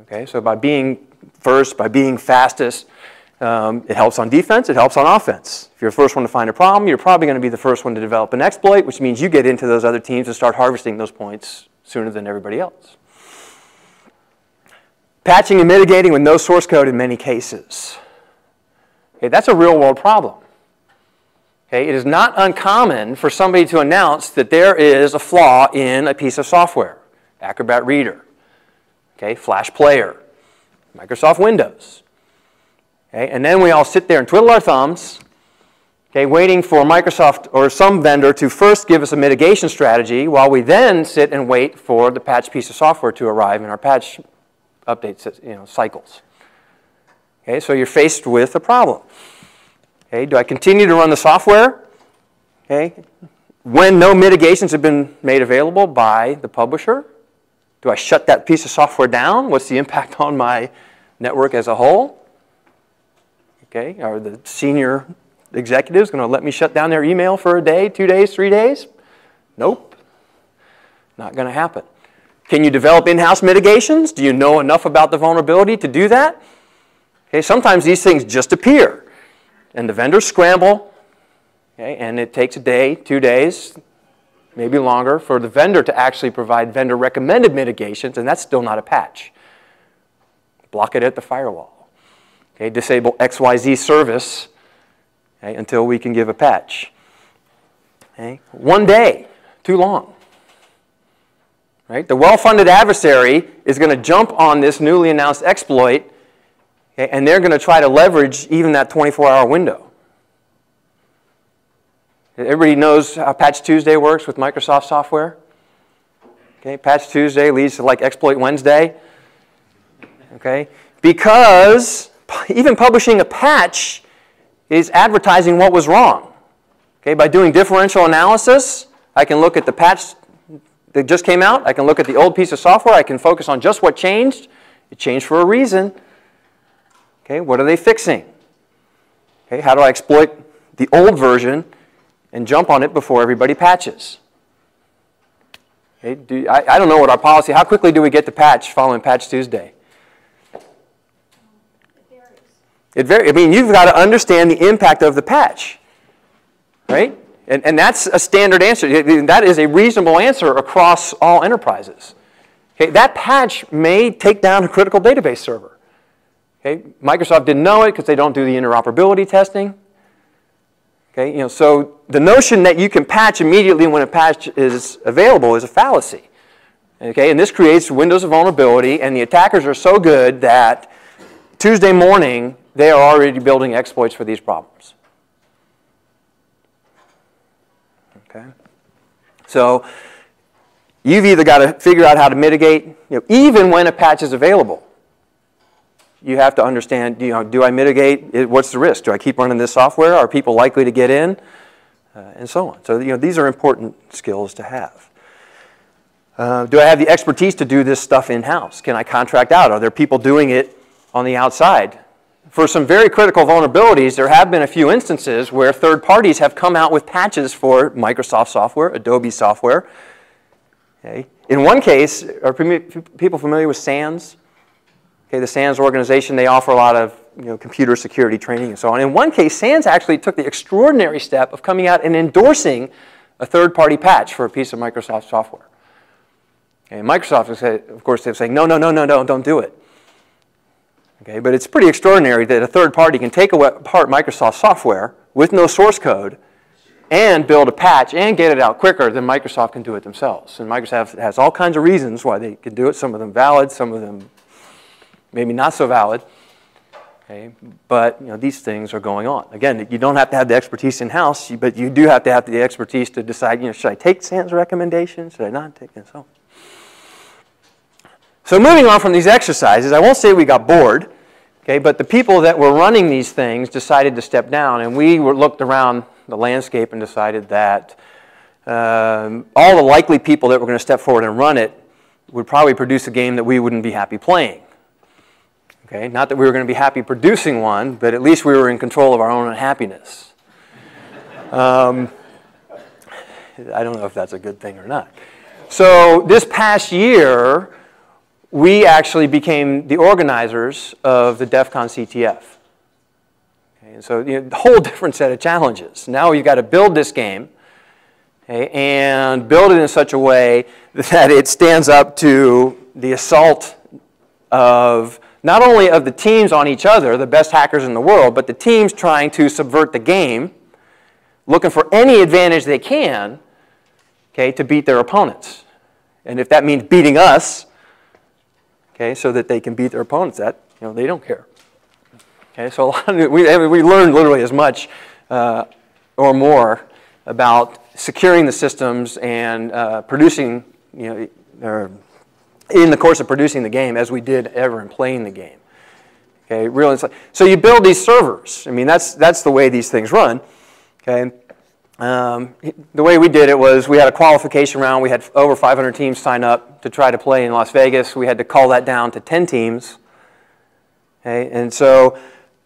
Okay, so by being first, by being fastest, it helps on defense, it helps on offense. If you're the first one to find a problem, you're probably going to be the first one to develop an exploit, which means you get into those other teams and start harvesting those points sooner than everybody else. Patching and mitigating with no source code in many cases. Okay, that's a real-world problem. Okay, it is not uncommon for somebody to announce that there is a flaw in a piece of software. Acrobat Reader, okay, Flash Player, Microsoft Windows. Okay, and then we all sit there and twiddle our thumbs, okay, waiting for Microsoft or some vendor to first give us a mitigation strategy while we then sit and wait for the patched piece of software to arrive in our patch update cycles. Okay, so you're faced with a problem. Okay, do I continue to run the software? Okay, when no mitigations have been made available by the publisher? Do I shut that piece of software down? What's the impact on my network as a whole? Okay, are the senior executives going to let me shut down their email for a day, 2 days, 3 days? Nope, not going to happen. Can you develop in-house mitigations? Do you know enough about the vulnerability to do that? Okay, sometimes these things just appear, and the vendors scramble, okay, and it takes a day, 2 days, maybe longer, for the vendor to actually provide vendor-recommended mitigations, and that's still not a patch. Block it at the firewall. Okay, disable XYZ service, okay, until we can give a patch. Okay, 1 day, too long. Right? The well-funded adversary is going to jump on this newly announced exploit, okay, and they're going to try to leverage even that 24-hour window. Everybody knows how Patch Tuesday works with Microsoft software. Okay, Patch Tuesday leads to like Exploit Wednesday. Okay? Because even publishing a patch is advertising what was wrong. Okay? By doing differential analysis, I can look at the patch that just came out. I can look at the old piece of software. I can focus on just what changed. It changed for a reason. Okay? What are they fixing? Okay? How do I exploit the old version and jump on it before everybody patches? Okay? I don't know what our policy, how quickly do we get to patch following Patch Tuesday? It varies. I mean, you've got to understand the impact of the patch, right? And that's a standard answer. That is a reasonable answer across all enterprises. Okay? That patch may take down a critical database server. Okay? Microsoft didn't know it because they don't do the interoperability testing. Okay? So the notion that you can patch immediately when a patch is available is a fallacy. Okay? And this creates windows of vulnerability, and the attackers are so good that Tuesday morning they are already building exploits for these problems. Okay? So you've either got to figure out how to mitigate, even when a patch is available. You have to understand, do I mitigate? What's the risk? Do I keep running this software? Are people likely to get in? And so on. So these are important skills to have. Do I have the expertise to do this stuff in-house? Can I contract out? Are there people doing it on the outside? For some very critical vulnerabilities, there have been a few instances where third parties have come out with patches for Microsoft software, Adobe software. Okay. In one case, are people familiar with SANS? Okay, the SANS organization, they offer a lot of computer security training and so on. In one case, SANS actually took the extraordinary step of coming out and endorsing a third-party patch for a piece of Microsoft software. Okay, Microsoft, of course, they're saying, no, don't do it. Okay, but it's pretty extraordinary that a third party can take apart Microsoft software with no source code and build a patch and get it out quicker than Microsoft can do it themselves. And Microsoft has all kinds of reasons why they can do it, some of them valid, some of them maybe not so valid. Okay, but these things are going on. Again, you don't have to have the expertise in-house, but you do have to have the expertise to decide, should I take SANS recommendations? Should I not take it? So moving on from these exercises, I won't say we got bored, okay, but the people that were running these things decided to step down, and we looked around the landscape and decided that all the likely people that were going to step forward and run it would probably produce a game that we wouldn't be happy playing. Okay, not that we were going to be happy producing one, but at least we were in control of our own unhappiness. I don't know if that's a good thing or not. So this past year, we actually became the organizers of the Defcon CTF. Okay, and so a whole different set of challenges. Now you've got to build this game, okay, and build it in such a way that it stands up to the assault of not only of the teams on each other, the best hackers in the world, but the teams trying to subvert the game, looking for any advantage they can, okay, to beat their opponents. And if that means beating us, okay, so that they can beat their opponents, that they don't care. Okay, so we learned literally as much or more about securing the systems and producing, or in the course of producing the game as we did ever in playing the game. Okay, real so you build these servers. I mean, that's the way these things run. Okay, the way we did it was we had a qualification round. We had over 500 teams sign up to try to play in Las Vegas. We had to call that down to 10 teams. Okay, and so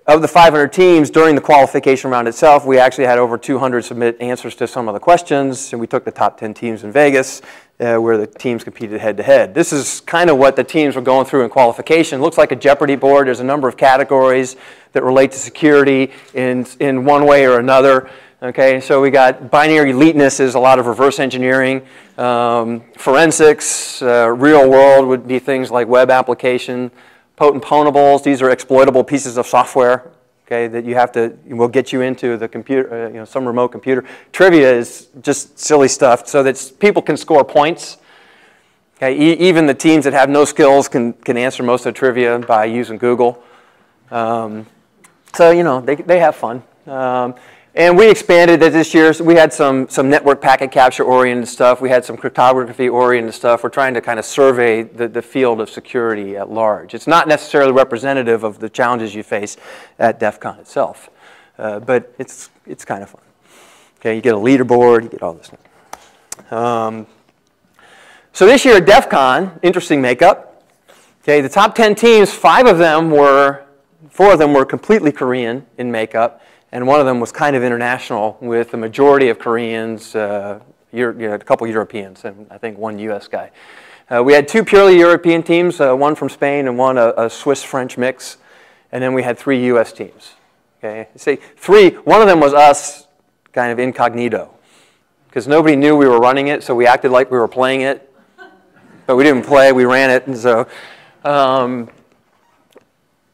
of the 500 teams during the qualification round itself, we actually had over 200 submit answers to some of the questions, and we took the top 10 teams in Vegas where the teams competed head-to-head. This is kind of what the teams were going through in qualification. It looks like a Jeopardy board. There's a number of categories that relate to security in one way or another. Okay, so we got binary eliteness is a lot of reverse engineering. Forensics, real world would be things like web application. Potent ponables, these are exploitable pieces of software, okay, that you have to, will get you into the computer, some remote computer. Trivia is just silly stuff so that people can score points. Okay, even the teams that have no skills can answer most of the trivia by using Google. So, they have fun. And we expanded it this year. So we had some network packet capture oriented stuff. We had some cryptography oriented stuff. We're trying to kind of survey the field of security at large. It's not necessarily representative of the challenges you face at Defcon itself, but it's kind of fun. Okay, you get a leaderboard, you get all this stuff. So this year at Defcon, interesting makeup. Okay, the top 10 teams, 4 of them were completely Korean in makeup, and 1 of them was kind of international with the majority of Koreans, a couple Europeans, and I think 1 US guy. We had 2 purely European teams, 1 from Spain and 1 a Swiss-French mix, and then we had 3 US teams. Okay, say 3, 1 of them was us, kind of incognito, because nobody knew we were running it, so we acted like we were playing it, but we didn't play, we ran it, and so.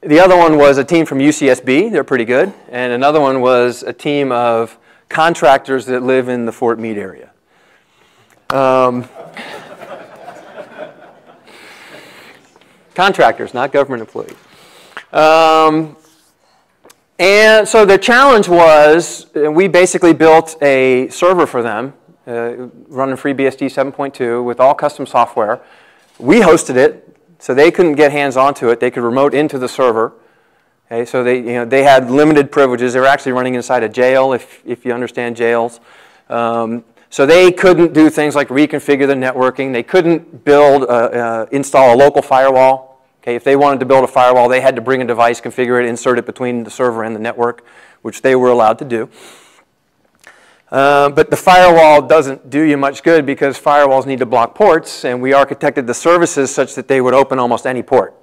The other one was a team from UCSB, they're pretty good, and another one was a team of contractors that live in the Fort Meade area. Contractors, not government employees. And so the challenge was, we basically built a server for them, running FreeBSD 7.2 with all custom software. We hosted it, so they couldn't get hands onto it. They could remote into the server. Okay, so they had limited privileges. They were actually running inside a jail, if you understand jails. So they couldn't do things like reconfigure the networking. They couldn't install a local firewall. Okay, if they wanted to build a firewall, they had to bring a device, configure it, insert it between the server and the network, which they were allowed to do. But the firewall doesn't do you much good because firewalls need to block ports, and we architected the services such that they would open almost any port.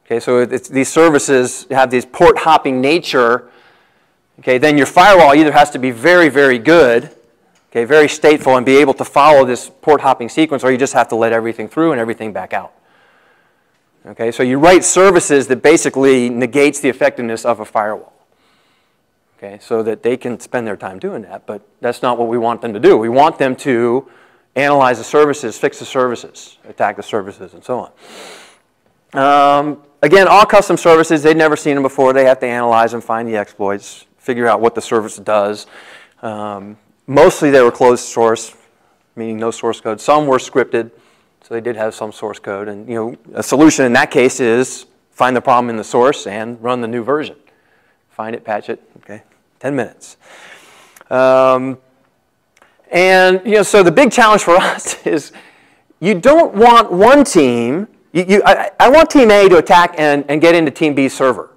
Okay, so these services have this port hopping nature. Okay, then your firewall either has to be very, very good, okay, very stateful, and be able to follow this port hopping sequence, or you just have to let everything through and everything back out. Okay, so you write services that basically negates the effectiveness of a firewall. Okay, so that they can spend their time doing that, but that's not what we want them to do. We want them to analyze the services, fix the services, attack the services, and so on. Again, all custom services, they'd never seen them before. They have to analyze them, find the exploits, figure out what the service does. Mostly they were closed source, meaning no source code. Some were scripted, so they did have some source code. And a solution in that case is find the problem in the source and run the new version. Find it, patch it, okay, 10 minutes. And so the big challenge for us is you don't want one team, I want team A to attack and get into team B's server,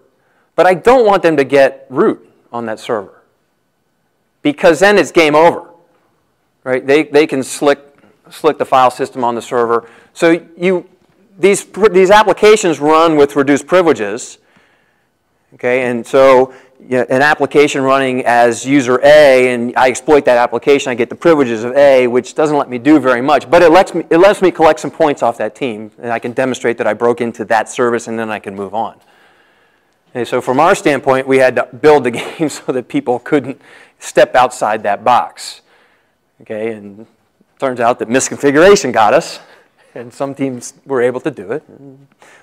but I don't want them to get root on that server, because then it's game over, right? They can slick the file system on the server. So these applications run with reduced privileges. Okay, and so an application running as user A, and I exploit that application, I get the privileges of A, which doesn't let me do very much, but it lets me collect some points off that team, and I can demonstrate that I broke into that service, and then I can move on. And so from our standpoint, we had to build the game so that people couldn't step outside that box. Okay, and it turns out that misconfiguration got us, and some teams were able to do it.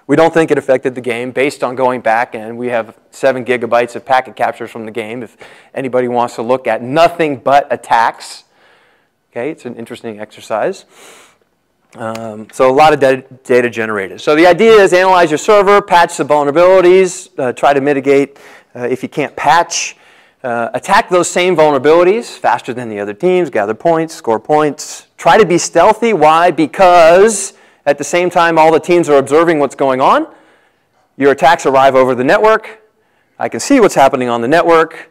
We don't think it affected the game based on going back, and we have 7 gigabytes of packet captures from the game if anybody wants to look at nothing but attacks. Okay, it's an interesting exercise. So a lot of data generated. So the idea is analyze your server, patch the vulnerabilities, try to mitigate if you can't patch. Attack those same vulnerabilities faster than the other teams, gather points, score points. Try to be stealthy. Why? Because at the same time all the teams are observing what's going on. Your attacks arrive over the network. I can see what's happening on the network.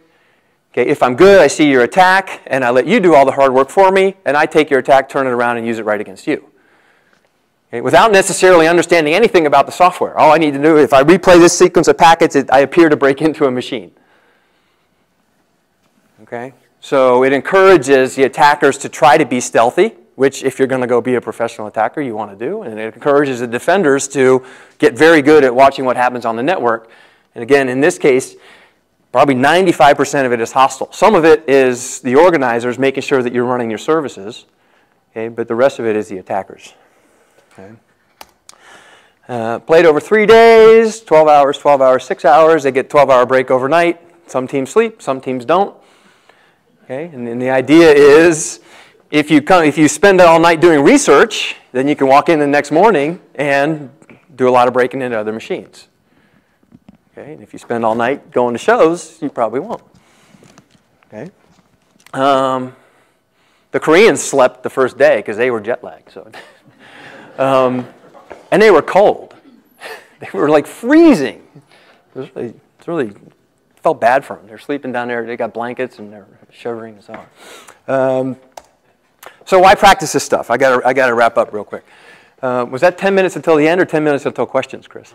Okay, if I'm good, I see your attack, and I let you do all the hard work for me, and I take your attack, turn it around, and use it right against you. Okay, without necessarily understanding anything about the software. All I need to do, if I replay this sequence of packets, I appear to break into a machine. Okay? So it encourages the attackers to try to be stealthy, which if you're going to go be a professional attacker, you want to do. And it encourages the defenders to get very good at watching what happens on the network. And again, in this case, probably 95% of it is hostile. Some of it is the organizers making sure that you're running your services. Okay? But the rest of it is the attackers. Okay? Played over 3 days, 12 hours, 12 hours, 6 hours. They get 12-hour break overnight. Some teams sleep, some teams don't. Okay, and the idea is if you spend all night doing research, then you can walk in the next morning and do a lot of breaking into other machines. Okay, and if you spend all night going to shows, you probably won't. Okay. The Koreans slept the first day because they were jet lagged. So, and they were cold. They were like freezing. It really felt bad for them. They're sleeping down there. They got blankets and they're shivering and so on. So why practice this stuff? I got to wrap up real quick. Was that 10 minutes until the end or 10 minutes until questions, Chris?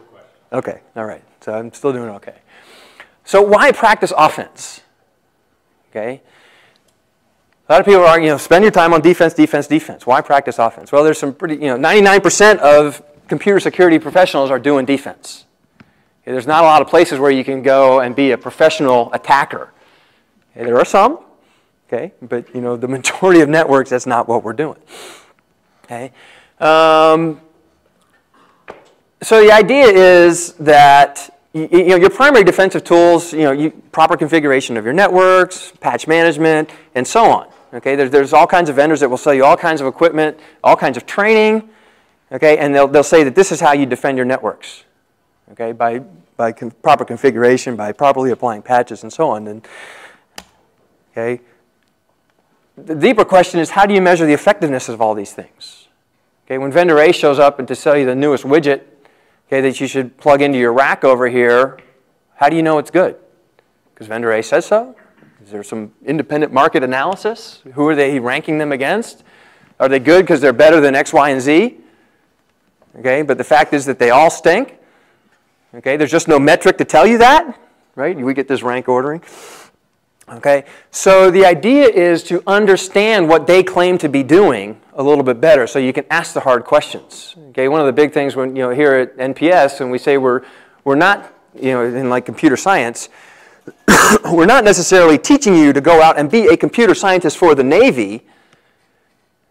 Okay. All right. So I'm still doing okay. So why practice offense? Okay. A lot of people are, spend your time on defense, defense, defense. Why practice offense? Well, there's some pretty, 99% of computer security professionals are doing defense. Okay, there's not a lot of places where you can go and be a professional attacker. Okay, there are some, okay, but the majority of networks, that's not what we're doing. Okay. So the idea is that your primary defensive tools, proper configuration of your networks, patch management, and so on. Okay, there's all kinds of vendors that will sell you all kinds of equipment, all kinds of training. Okay, and they'll say that this is how you defend your networks. Okay, by proper configuration, by properly applying patches, and so on. And okay, the deeper question is how do you measure the effectiveness of all these things? Okay, when vendor A shows up and to sell you the newest widget, okay, that you should plug into your rack over here, how do you know it's good? Because vendor A says so? Is there some independent market analysis? Who are they ranking them against? Are they good because they're better than X, Y, and Z? Okay, but the fact is that they all stink. Okay, there's just no metric to tell you that, right? We get this rank ordering. Okay, so the idea is to understand what they claim to be doing a little bit better so you can ask the hard questions. Okay, one of the big things when here at NPS when we say we're not in like computer science, we're not necessarily teaching you to go out and be a computer scientist for the Navy.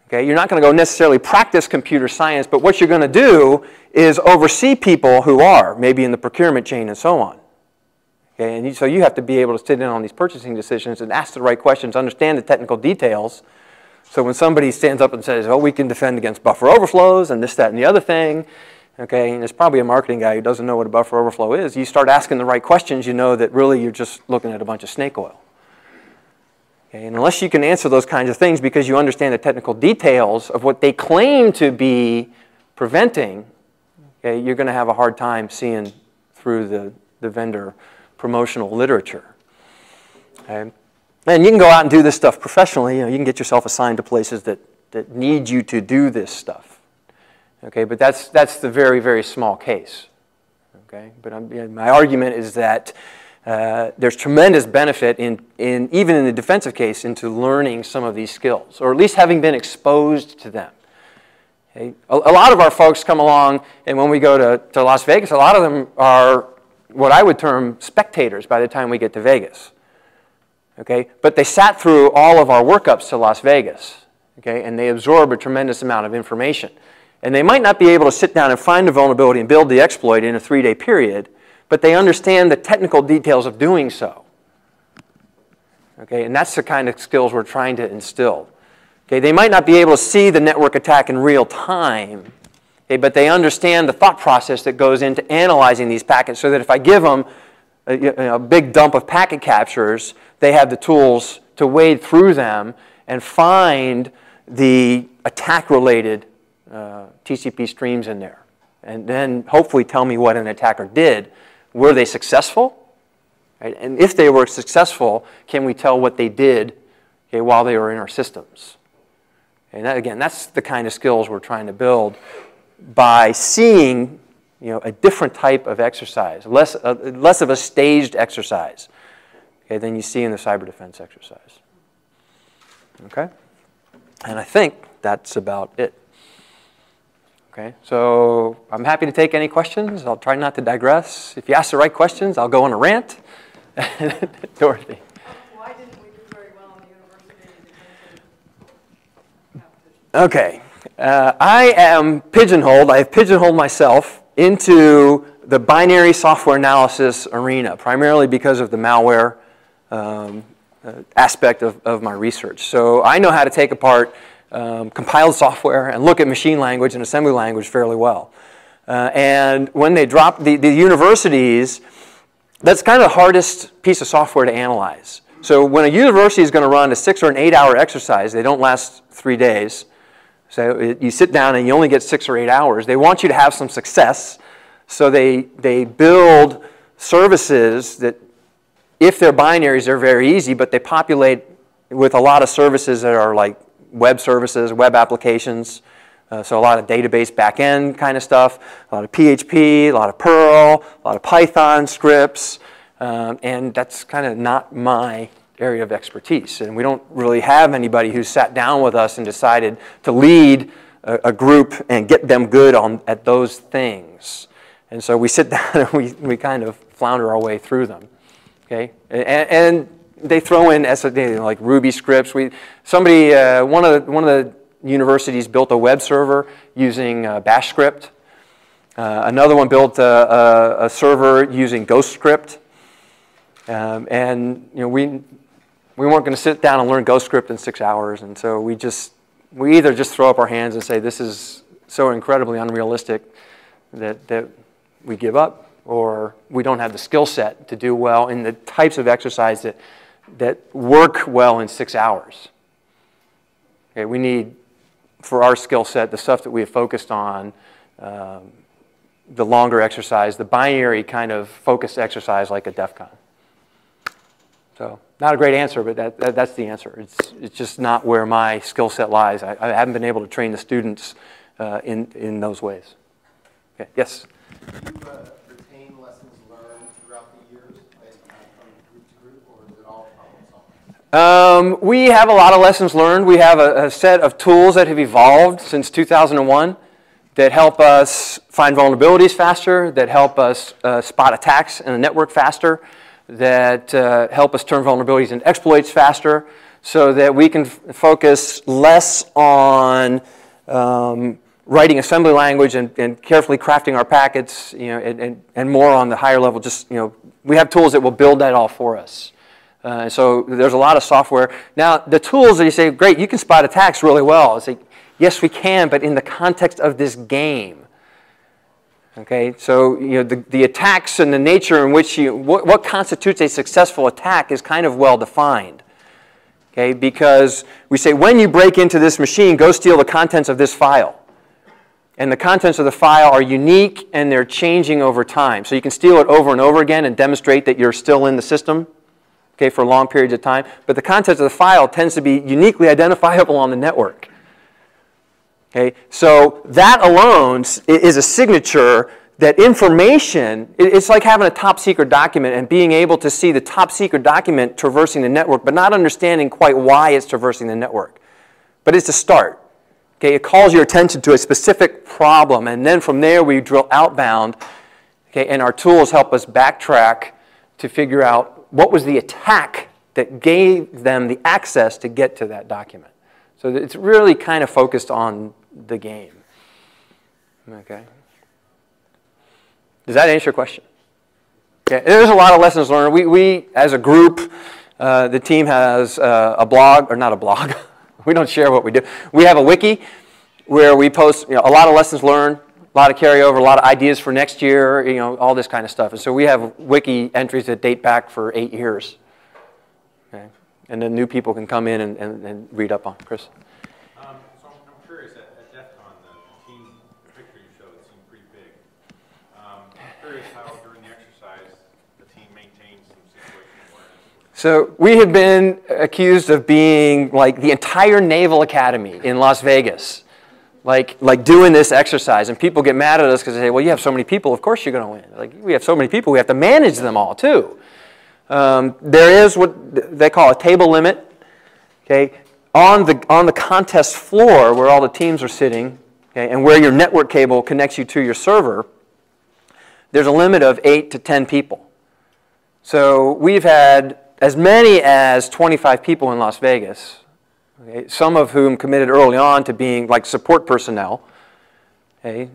Okay, you're not going to go necessarily practice computer science, but what you're going to do is oversee people who are, maybe in the procurement chain and so on. Okay, and so you have to be able to sit in on these purchasing decisions and ask the right questions, understand the technical details. So when somebody stands up and says, oh, we can defend against buffer overflows and this, that, and the other thing, okay, and there's probably a marketing guy who doesn't know what a buffer overflow is, you start asking the right questions, you know that really you're just looking at a bunch of snake oil. Okay, and unless you can answer those kinds of things because you understand the technical details of what they claim to be preventing, okay, you're going to have a hard time seeing through the vendor promotional literature. Okay? And you can go out and do this stuff professionally. You can get yourself assigned to places that need you to do this stuff. Okay, but that's the very, very small case. Okay, but my argument is that there's tremendous benefit even in the defensive case into learning some of these skills, or at least having been exposed to them. Okay? A lot of our folks come along, and when we go to Las Vegas, a lot of them are what I would term spectators by the time we get to Vegas. Okay? But they sat through all of our workups to Las Vegas, okay? And they absorb a tremendous amount of information. And they might not be able to sit down and find a vulnerability and build the exploit in a 3-day period, but they understand the technical details of doing so. Okay? And that's the kind of skills we're trying to instill. Okay? They might not be able to see the network attack in real time, okay, but they understand the thought process that goes into analyzing these packets so that if I give them a big dump of packet captures, they have the tools to wade through them and find the attack-related TCP streams in there. And then hopefully tell me what an attacker did. Were they successful? Right? And if they were successful, can we tell what they did, okay, while they were in our systems? And that, again, that's the kind of skills we're trying to build by seeing a different type of exercise, less of a staged exercise, okay, than you see in the cyber defense exercise. Okay? And I think that's about it. Okay, so I'm happy to take any questions. I'll try not to digress. If you ask the right questions, I'll go on a rant. Dorothy. Why didn't we do very well in the university? Okay, I am pigeonholed. I have pigeonholed myself into the binary software analysis arena, primarily because of the malware aspect of my research. So I know how to take apart compiled software and look at machine language and assembly language fairly well. And when they drop the universities, that's kind of the hardest piece of software to analyze. So when a university is going to run a 6 or an 8 hour exercise, they don't last 3 days. So you sit down and you only get 6 or 8 hours. They want you to have some success. So they build services that, if they're binaries, they're very easy, but they populate with a lot of services that are like web services, web applications. So a lot of database backend kind of stuff, a lot of PHP, a lot of Perl, a lot of Python scripts, and that's kind of not my area of expertise. And we don't really have anybody who's sat down with us and decided to lead a group and get them good at those things. And so we sit down and we kind of flounder our way through them. Okay, and they throw in like Ruby scripts. One of the universities built a web server using Bash script. Another one built a server using Ghost script. And we weren't going to sit down and learn Ghost script in 6 hours, and so we either just throw up our hands and say this is so incredibly unrealistic that we give up, or we don't have the skill set to do well in the types of exercise that work well in 6 hours. Okay, we need, for our skill set, the stuff that we have focused on, the longer exercise, the binary kind of focused exercise like a Defcon. So not a great answer, but that's the answer. It's just not where my skill set lies. I haven't been able to train the students in those ways. Okay, yes? Do you retain lessons learned throughout the years from group to group, or is it all problem solving? We have a lot of lessons learned. We have a set of tools that have evolved since 2001 that help us find vulnerabilities faster, that help us spot attacks in the network faster, that help us turn vulnerabilities into exploits faster, so that we can focus less on writing assembly language and carefully crafting our packets, and more on the higher level. We have tools that will build that all for us. So there's a lot of software. Now, the tools that you say, great, you can spot attacks really well. I say, yes, we can, but in the context of this game. Okay, so the attacks and the nature in which what constitutes a successful attack is kind of well defined. Okay, because we say when you break into this machine, go steal the contents of this file. And the contents of the file are unique and they're changing over time. So you can steal it over and over again and demonstrate that you're still in the system, okay, for long periods of time. But the contents of the file tends to be uniquely identifiable on the network. Okay, so that alone is a signature that information, it's like having a top secret document and being able to see the top secret document traversing the network, but not understanding quite why it's traversing the network. But it's a start. Okay, it calls your attention to a specific problem, and then from there we drill outbound, okay, and our tools help us backtrack to figure out what was the attack that gave them the access to get to that document. So it's really kind of focused on the game. Okay. Does that answer your question? Okay. There's a lot of lessons learned. We as a group, the team has a blog, or not a blog. We don't share what we do. We have a wiki where we post a lot of lessons learned, a lot of carryover, a lot of ideas for next year, all this kind of stuff. And so we have wiki entries that date back for 8 years. Okay. And then new people can come in and read up on. Chris? So I'm curious, at Defcon, the team picture you showed seemed pretty big. I'm curious how during the exercise the team maintains some situational awareness. So we have been accused of being like the entire Naval Academy in Las Vegas, like doing this exercise, and people get mad at us because they say, well, you have so many people, of course you're going to win. Like, we have so many people, we have to manage them all too. There is what they call a table limit, okay, on the contest floor where all the teams are sitting, okay, and where your network cable connects you to your server. There's a limit of 8 to 10 people. So we've had as many as 25 people in Las Vegas, okay, some of whom committed early on to being like support personnel, okay,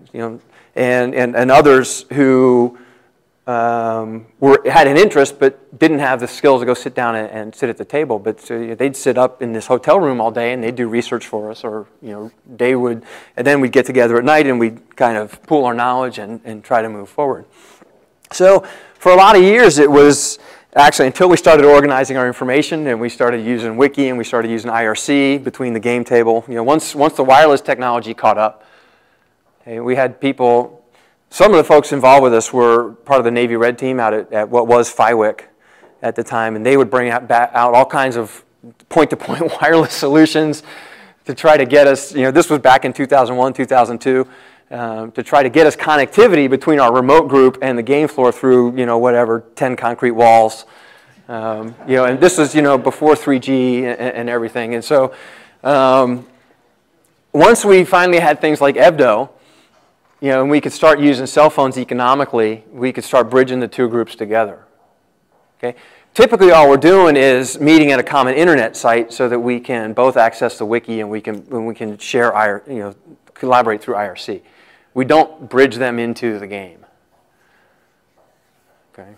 and others who had an interest but didn't have the skills to go sit down and sit at the table. But so they'd sit up in this hotel room all day and they'd do research for us, or they would, and then we'd get together at night and we'd kind of pool our knowledge and try to move forward. So for a lot of years it was actually until we started organizing our information and we started using Wiki and we started using IRC between the game table. Once the wireless technology caught up, we had people. Some of the folks involved with us were part of the Navy Red Team out at what was FIWIC at the time, and they would bring out all kinds of point-to-point wireless solutions to try to get us, this was back in 2001, 2002, to try to get us connectivity between our remote group and the game floor through, whatever, 10 concrete walls. And this was, before 3G and everything. And so once we finally had things like EBDO, and we could start using cell phones economically, we could start bridging the two groups together. Okay? Typically all we're doing is meeting at a common internet site so that we can both access the wiki and we can share, collaborate through IRC. We don't bridge them into the game. Okay?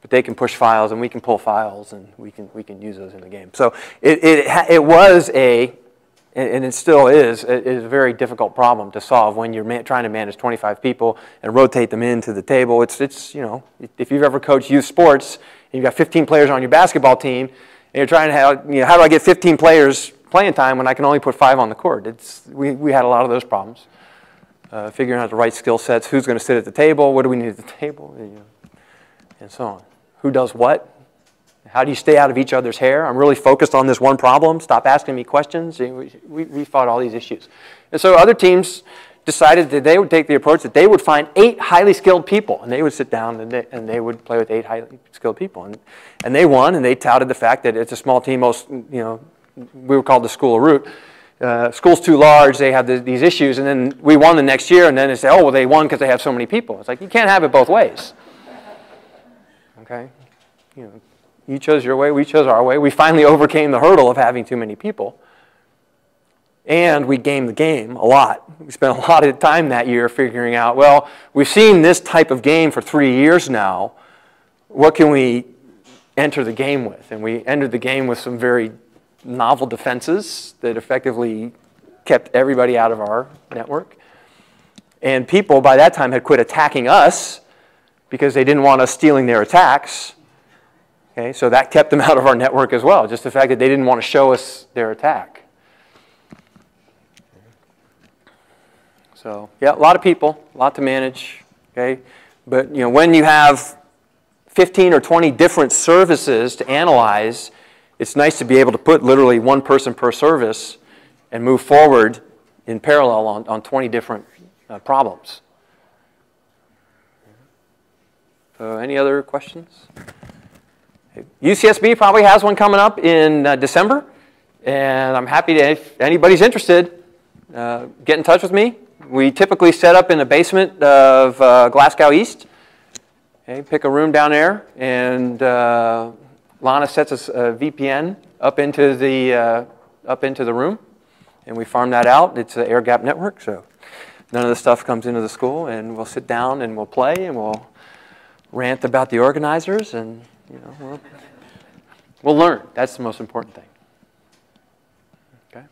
But they can push files and we can pull files and we can use those in the game. So it was and it still is a very difficult problem to solve when you're trying to manage 25 people and rotate them into the table. It's if you've ever coached youth sports and you've got 15 players on your basketball team and you're trying to have, how do I get 15 players playing time when I can only put 5 on the court? We had a lot of those problems. Figuring out the right skill sets, who's going to sit at the table, what do we need at the table, and so on. Who does what? How do you stay out of each other's hair? I'm really focused on this one problem. Stop asking me questions. We fought all these issues. And so other teams decided that they would take the approach that they would find 8 highly skilled people, and they would sit down and they would play with 8 highly skilled people. And they won, and they touted the fact that it's a small team. We were called the School of Root. School's too large. They have these issues. And then we won the next year, and then they say, oh, well, they won because they have so many people. It's like, you can't have it both ways. Okay? You chose your way, we chose our way. We finally overcame the hurdle of having too many people. And we gamed the game a lot. We spent a lot of time that year figuring out, well, we've seen this type of game for 3 years now. What can we enter the game with? And we entered the game with some very novel defenses that effectively kept everybody out of our network. And people by that time had quit attacking us because they didn't want us stealing their attacks. Okay, so that kept them out of our network as well, just the fact that they didn't want to show us their attack. So, yeah, a lot of people, a lot to manage, okay? But, when you have 15 or 20 different services to analyze, it's nice to be able to put literally one person per service and move forward in parallel on 20 different problems. So, any other questions? UCSB probably has one coming up in December, and I'm happy to, if anybody's interested, get in touch with me. We typically set up in the basement of Glasgow East. Okay, pick a room down there, and Lana sets a VPN up into the room, and we farm that out. It's an air gap network, so none of the stuff comes into the school, and we'll sit down and we'll play and we'll rant about the organizers, and we'll learn. That's the most important thing. Okay.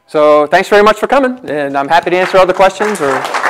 So thanks very much for coming, and I'm happy to answer other questions or.